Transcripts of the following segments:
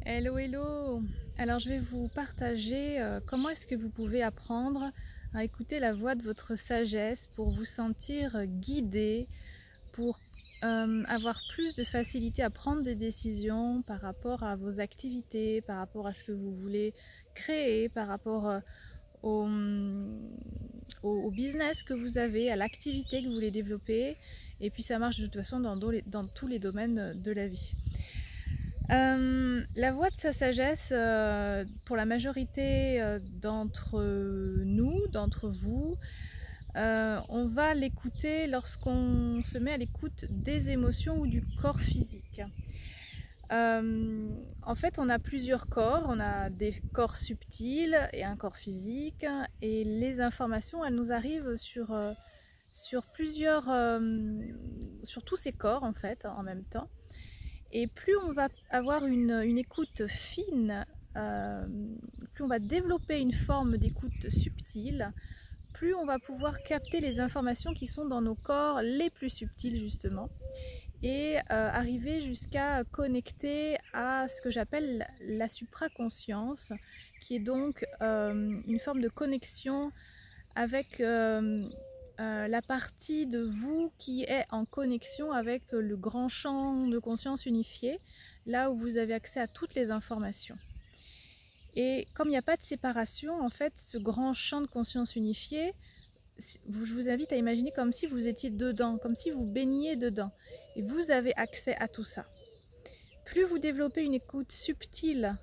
Hello, hello! Alors je vais vous partager comment est-ce que vous pouvez apprendre à écouter la voix de votre sagesse pour vous sentir guidé, pour avoir plus de facilité à prendre des décisions par rapport à vos activités, par rapport à ce que vous voulez créer, par rapport au, au business que vous avez, à l'activité que vous voulez développer. Et puis ça marche de toute façon dans tous les domaines de la vie. La voix de sa sagesse, pour la majorité d'entre nous, d'entre vous, on va l'écouter lorsqu'on se met à l'écoute des émotions ou du corps physique. En fait, on a plusieurs corps, on a des corps subtils et un corps physique, et les informations, elles nous arrivent sur tous ces corps en fait, en même temps. Et plus on va avoir une écoute fine, plus on va développer une forme d'écoute subtile, plus on va pouvoir capter les informations qui sont dans nos corps les plus subtils justement, et arriver jusqu'à connecter à ce que j'appelle la supraconscience, qui est donc une forme de connexion avec la partie de vous qui est en connexion avec le grand champ de conscience unifié, là où vous avez accès à toutes les informations. Et comme il n'y a pas de séparation, en fait, ce grand champ de conscience unifié, je vous invite à imaginer comme si vous étiez dedans, comme si vous baigniez dedans, et vous avez accès à tout ça. Plus vous développez une écoute subtile,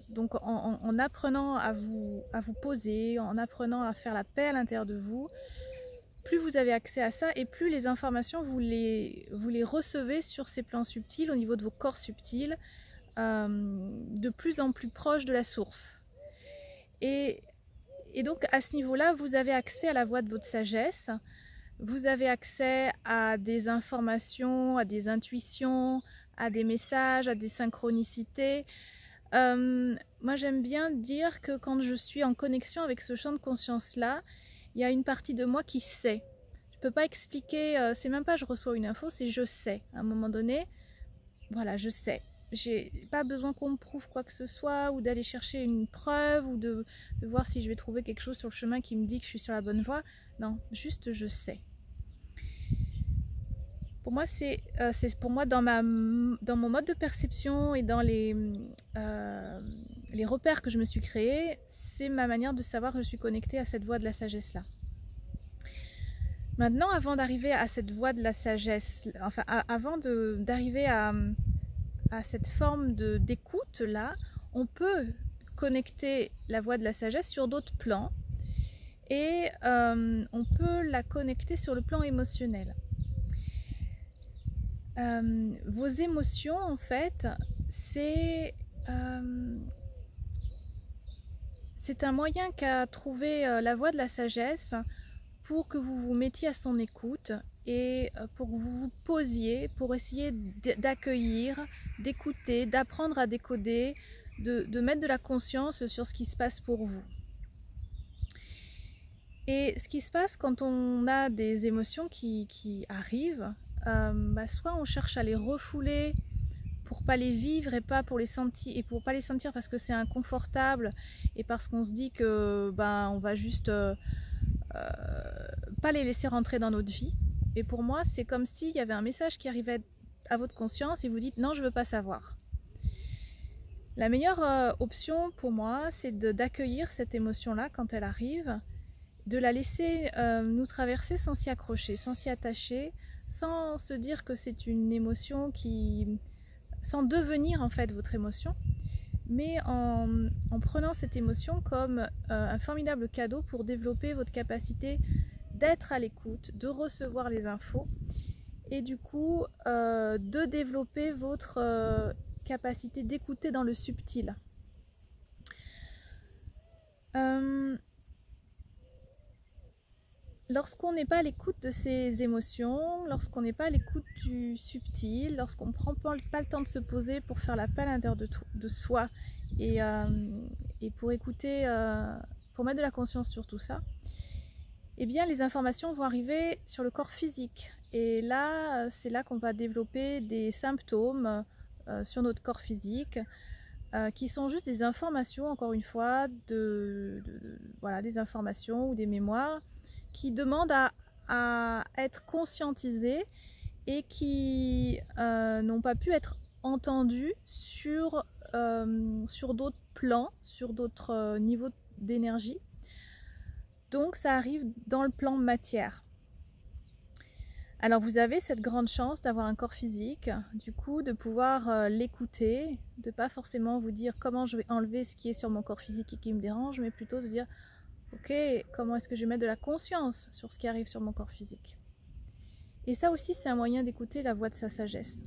donc en apprenant à vous poser, en apprenant à faire la paix à l'intérieur de vous, plus vous avez accès à ça et plus les informations vous les recevez sur ces plans subtils, au niveau de vos corps subtils, de plus en plus proches de la source. Et donc à ce niveau-là, vous avez accès à la voix de votre sagesse, vous avez accès à des informations, à des intuitions, à des messages, à des synchronicités. Moi j'aime bien dire que quand je suis en connexion avec ce champ de conscience là, il y a une partie de moi qui sait. Je peux pas expliquer, c'est même pas je reçois une info, c'est je sais. À un moment donné, voilà, je sais. J'ai pas besoin qu'on me prouve quoi que ce soit, ou d'aller chercher une preuve, ou de voir si je vais trouver quelque chose sur le chemin qui me dit que je suis sur la bonne voie. Non, juste je sais. Pour moi, c'est pour moi dans mon mode de perception et dans les repères que je me suis créés, c'est ma manière de savoir que je suis connectée à cette voie de la sagesse-là. Maintenant, avant d'arriver à cette voie de la sagesse, enfin avant d'arriver à cette forme d'écoute-là, on peut connecter la voie de la sagesse sur d'autres plans, et on peut la connecter sur le plan émotionnel. Vos émotions, en fait, c'est un moyen qu'a trouvé la voie de la sagesse pour que vous vous mettiez à son écoute et pour que vous vous posiez, pour essayer d'accueillir, d'écouter, d'apprendre à décoder, de mettre de la conscience sur ce qui se passe pour vous. Et ce qui se passe quand on a des émotions qui arrivent, soit on cherche à les refouler pour pas les vivre et pas pour les sentir, et pour pas les sentir parce que c'est inconfortable et parce qu'on se dit que on va juste pas les laisser rentrer dans notre vie. Et pour moi, c'est comme s'il y avait un message qui arrivait à votre conscience et vous dites non, je veux pas savoir. La meilleure option pour moi, c'est d'accueillir cette émotion-là quand elle arrive, de la laisser nous traverser sans s'y accrocher, sans s'y attacher, sans se dire que c'est une émotion sans devenir en fait votre émotion, mais en prenant cette émotion comme un formidable cadeau pour développer votre capacité d'être à l'écoute, de recevoir les infos, et du coup de développer votre capacité d'écouter dans le subtil. Lorsqu'on n'est pas à l'écoute de ses émotions, lorsqu'on n'est pas à l'écoute du subtil, lorsqu'on ne prend pas le temps de se poser pour faire la paix à l'intérieur de soi et pour écouter, pour mettre de la conscience sur tout ça, eh bien les informations vont arriver sur le corps physique. Et là, c'est là qu'on va développer des symptômes sur notre corps physique, qui sont juste des informations, encore une fois, voilà, des informations ou des mémoires qui demandent à être conscientisées et qui n'ont pas pu être entendues sur d'autres plans, sur d'autres niveaux d'énergie. Donc ça arrive dans le plan matière. Alors vous avez cette grande chance d'avoir un corps physique, du coup de pouvoir l'écouter, de pas forcément vous dire comment je vais enlever ce qui est sur mon corps physique et qui me dérange, mais plutôt de dire ok, comment est-ce que je vais mettre de la conscience sur ce qui arrive sur mon corps physique. Et ça aussi c'est un moyen d'écouter la voix de sa sagesse.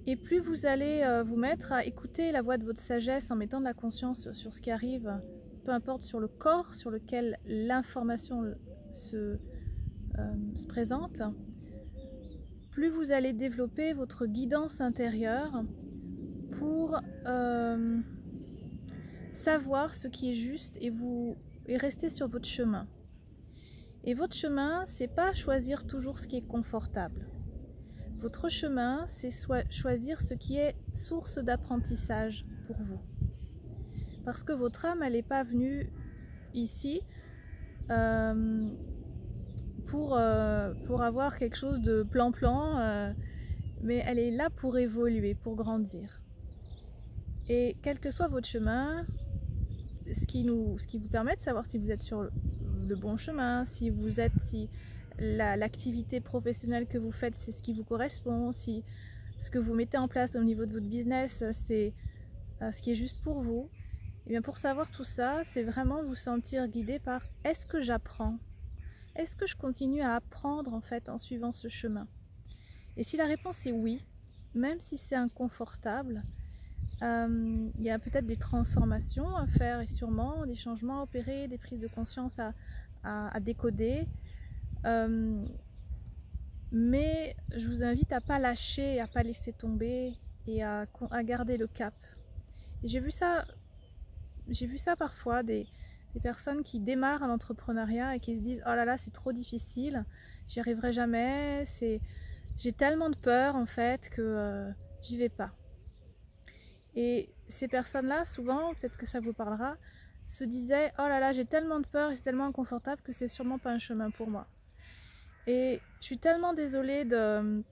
Et plus vous allez vous mettre à écouter la voix de votre sagesse en mettant de la conscience sur ce qui arrive, peu importe sur le corps sur lequel l'information se présente, plus vous allez développer votre guidance intérieure pour savoir ce qui est juste et rester sur votre chemin. Et votre chemin, c'est pas choisir toujours ce qui est confortable. Votre chemin, c'est choisir ce qui est source d'apprentissage pour vous. Parce que votre âme, elle n'est pas venue ici pour avoir quelque chose de plan-plan, mais elle est là pour évoluer, pour grandir. Et quel que soit votre chemin, ce qui vous permet de savoir si vous êtes sur le bon chemin, si l'activité professionnelle que vous faites, c'est ce qui vous correspond, si ce que vous mettez en place au niveau de votre business, c'est ce qui est juste pour vous. Et bien pour savoir tout ça, c'est vraiment vous sentir guidé par est-ce que j'apprends? Est-ce que je continue à apprendre en fait en suivant ce chemin? Et si la réponse est oui, même si c'est inconfortable, il y a peut-être des transformations à faire et sûrement des changements à opérer, des prises de conscience à décoder. Mais je vous invite à ne pas lâcher, à ne pas laisser tomber et à garder le cap. Et j'ai vu ça parfois, des personnes qui démarrent à l'entrepreneuriat et qui se disent « Oh là là, c'est trop difficile, j'y arriverai jamais, j'ai tellement de peur en fait que j'y vais pas. » Et ces personnes-là, souvent, peut-être que ça vous parlera, se disaient « Oh là là, j'ai tellement de peur et c'est tellement inconfortable que c'est sûrement pas un chemin pour moi. » Et je suis tellement désolée de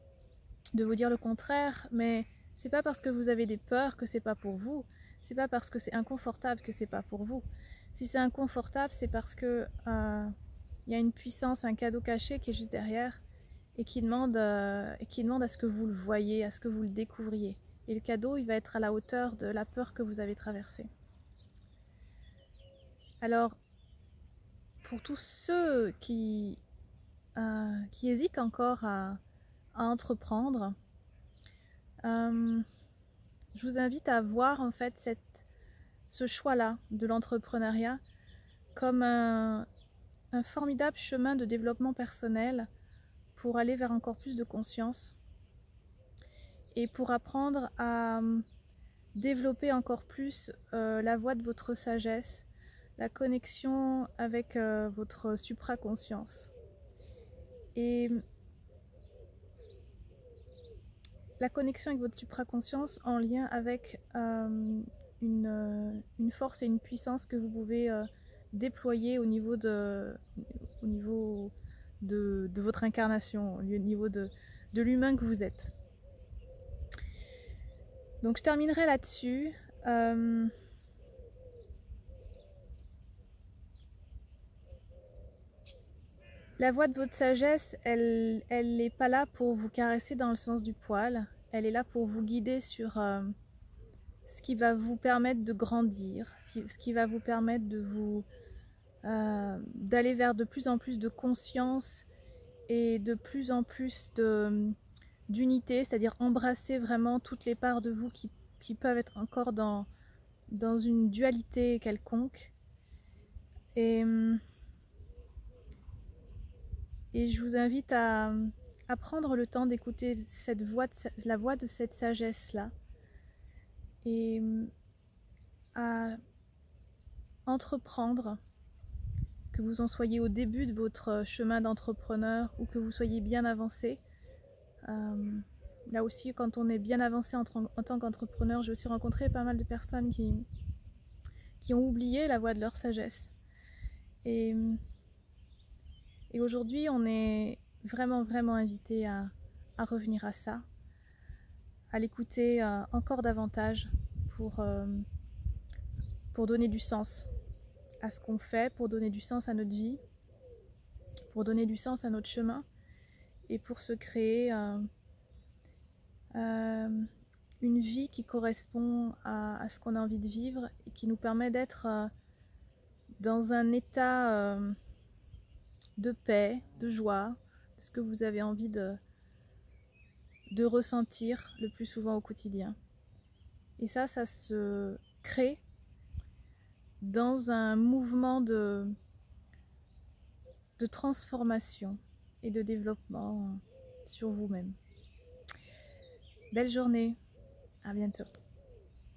vous dire le contraire, mais c'est pas parce que vous avez des peurs que c'est pas pour vous. C'est pas parce que c'est inconfortable que c'est pas pour vous. Si c'est inconfortable, c'est parce que y a une puissance, un cadeau caché qui est juste derrière et qui demande à ce que vous le voyez, à ce que vous le découvriez. Et le cadeau, il va être à la hauteur de la peur que vous avez traversée. Alors, pour tous ceux qui hésitent encore à entreprendre, je vous invite à voir en fait ce choix-là de l'entrepreneuriat comme un formidable chemin de développement personnel pour aller vers encore plus de conscience et pour apprendre à développer encore plus la voie de votre sagesse, la connexion avec votre supraconscience. Et la connexion avec votre supraconscience en lien avec une force et une puissance que vous pouvez déployer au niveau de votre incarnation, au niveau de l'humain que vous êtes. Donc je terminerai là-dessus. La voix de votre sagesse, elle n'est pas là pour vous caresser dans le sens du poil. Elle est là pour vous guider sur ce qui va vous permettre de grandir, ce qui va vous permettre de d'aller vers de plus en plus de conscience et de plus en plus d'unité, c'est-à-dire embrasser vraiment toutes les parts de vous qui peuvent être encore dans une dualité quelconque. Et je vous invite à prendre le temps d'écouter la voix de cette sagesse-là et à entreprendre, que vous en soyez au début de votre chemin d'entrepreneur ou que vous soyez bien avancé, Là aussi, quand on est bien avancé en tant qu'entrepreneur, j'ai aussi rencontré pas mal de personnes qui ont oublié la voie de leur sagesse. Et aujourd'hui, on est vraiment, vraiment invité à revenir à ça, à l'écouter encore davantage pour donner du sens à ce qu'on fait, pour donner du sens à notre vie, pour donner du sens à notre chemin et pour se créer une vie qui correspond à ce qu'on a envie de vivre et qui nous permet d'être dans un état de paix, de joie, de ce que vous avez envie de ressentir le plus souvent au quotidien. Et ça se crée dans un mouvement de transformation et de développement sur vous-même. Belle journée, à bientôt.